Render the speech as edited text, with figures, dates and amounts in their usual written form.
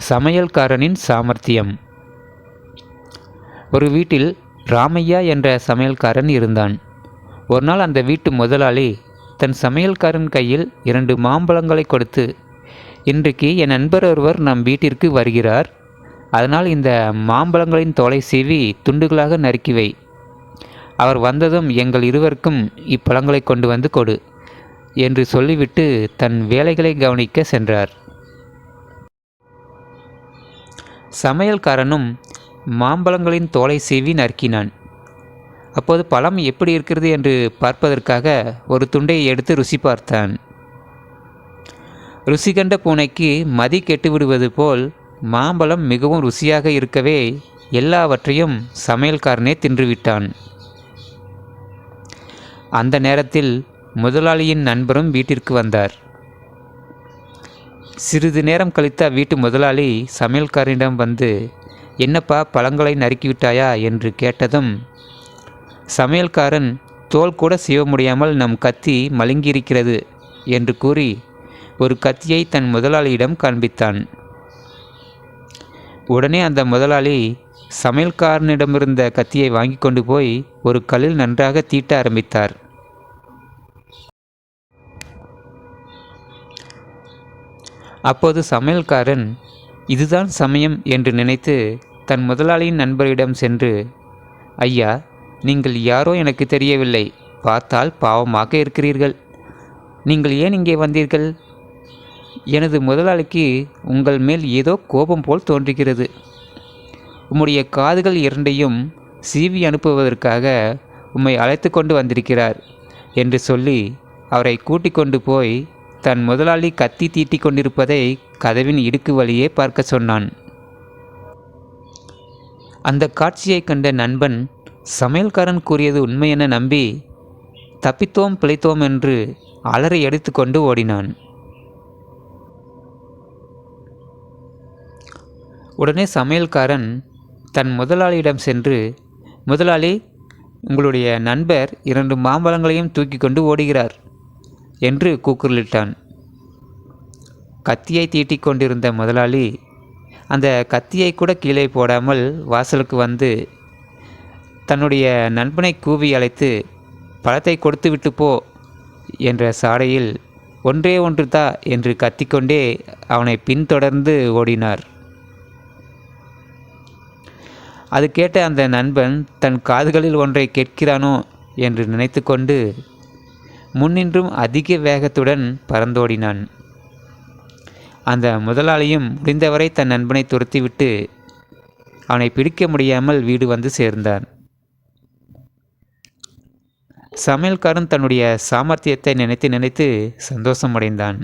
சமையல்காரனின் சாமர்த்தியம். ஒரு வீட்டில் ராமையா என்ற சமையல்காரன் இருந்தான். ஒரு நாள் அந்த வீட்டு முதலாளி தன் சமையல்காரன் கையில் 2 மாம்பழங்களை கொடுத்து, இன்றைக்கு என் நண்பர் ஒருவர் நம் வீட்டிற்கு வருகிறார். அதனால் இந்த மாம்பழங்களின் தோலை சீவி துண்டுகளாக நறுக்கி வை. அவர் வந்ததும் எங்கள் இருவருக்கும் இப்பழங்களை கொண்டு வந்து கொடு என்று சொல்லிவிட்டு தன் வேலைகளை கவனிக்க சென்றார். சமையல்காரனும் மாம்பழங்களின் தோலை சீவி நறுக்கினான். அப்போது பழம் எப்படி இருக்கிறது என்று பார்ப்பதற்காக ஒரு துண்டை எடுத்து ருசி பார்த்தான். ருசி கண்ட பூனைக்கு மதி கெட்டுவிடுவது போல் மாம்பழம் மிகவும் ருசியாக இருக்கவே எல்லாவற்றையும் சமையல்காரனே தின்றுவிட்டான். அந்த நேரத்தில் முதலாளியின் நண்பரும் வீட்டிற்கு வந்தார். சிறிது நேரம் கழித்த வீட்டு முதலாளி சமையல்காரனிடம் வந்து, என்னப்பா பழங்களை நறுக்கிவிட்டாயா என்று கேட்டதும், சமையல்காரன் தோல் கூட சீவ முடியாமல் நம் கத்தி மழுங்கியிருக்கிறது என்று கூறி ஒரு கத்தியை தன் முதலாளியிடம் காண்பித்தான். உடனே அந்த முதலாளி சமையல்காரனிடமிருந்த கத்தியை வாங்கி கொண்டு போய் ஒரு கல்லில் நன்றாக தீட்ட ஆரம்பித்தார். அப்போது சமையல்காரன் இதுதான் சமயம் என்று நினைத்து தன் முதலாளியின் நண்பரிடம் சென்று, ஐயா, நீங்கள் யாரோ எனக்கு தெரியவில்லை, பார்த்தால் பாவமாக இருக்கிறீர்கள். நீங்கள் ஏன் இங்கே வந்தீர்கள்? எனது முதலாளிக்கு உங்கள் மேல் ஏதோ கோபம் போல் தோன்றுகிறது. உம்முடைய காதுகள் 2ஐயும் சீவி அனுப்புவதற்காக உம்மை அழைத்து கொண்டு வந்திருக்கிறார் என்று சொல்லி அவரை கூட்டிக் கொண்டு போய் தன் முதலாளி கத்தி தீட்டி கொண்டிருப்பதை கதவின் இடுக்கு வழியே பார்க்க சொன்னான். அந்த காட்சியை கண்ட நண்பன் சமையல்காரன் கூறியது உண்மை என நம்பி தப்பித்தோம் பிழைத்தோம் என்று அலறி எடுத்துக்கொண்டு ஓடினான். உடனே சமையல்காரன் தன் முதலாளியிடம் சென்று, முதலாளி, உங்களுடைய நண்பர் 2 மாம்பழங்களையும் தூக்கி கொண்டு ஓடுகிறார் என்று கூக்குரலிட்டான். கத்தியை தீட்டிக் கொண்டிருந்த முதலாளி அந்த கத்தியை கூட கீழே போடாமல் வாசலுக்கு வந்து தன்னுடைய நண்பனை கூவி அழைத்து, பழத்தை கொடுத்துவிட்டு போ என்ற சாடையில் ஒன்றே ஒன்று தா என்று கத்திக்கொண்டே அவனை பின்தொடர்ந்து ஓடினார். அது கேட்ட அந்த நண்பன் தன் காதுகளில் ஒன்றை கேட்கிறானோ என்று நினைத்து கொண்டு முன்னின்றும் அதிக வேகத்துடன் பறந்தோடினான். அந்த முதலாளியும் முடிந்தவரை தன் நண்பனை துரத்திவிட்டு அவனை பிடிக்க முடியாமல் வீடு வந்து சேர்ந்தான். சமையல்காரன் தன்னுடைய சாமர்த்தியத்தை நினைத்து நினைத்து சந்தோஷமடைந்தான்.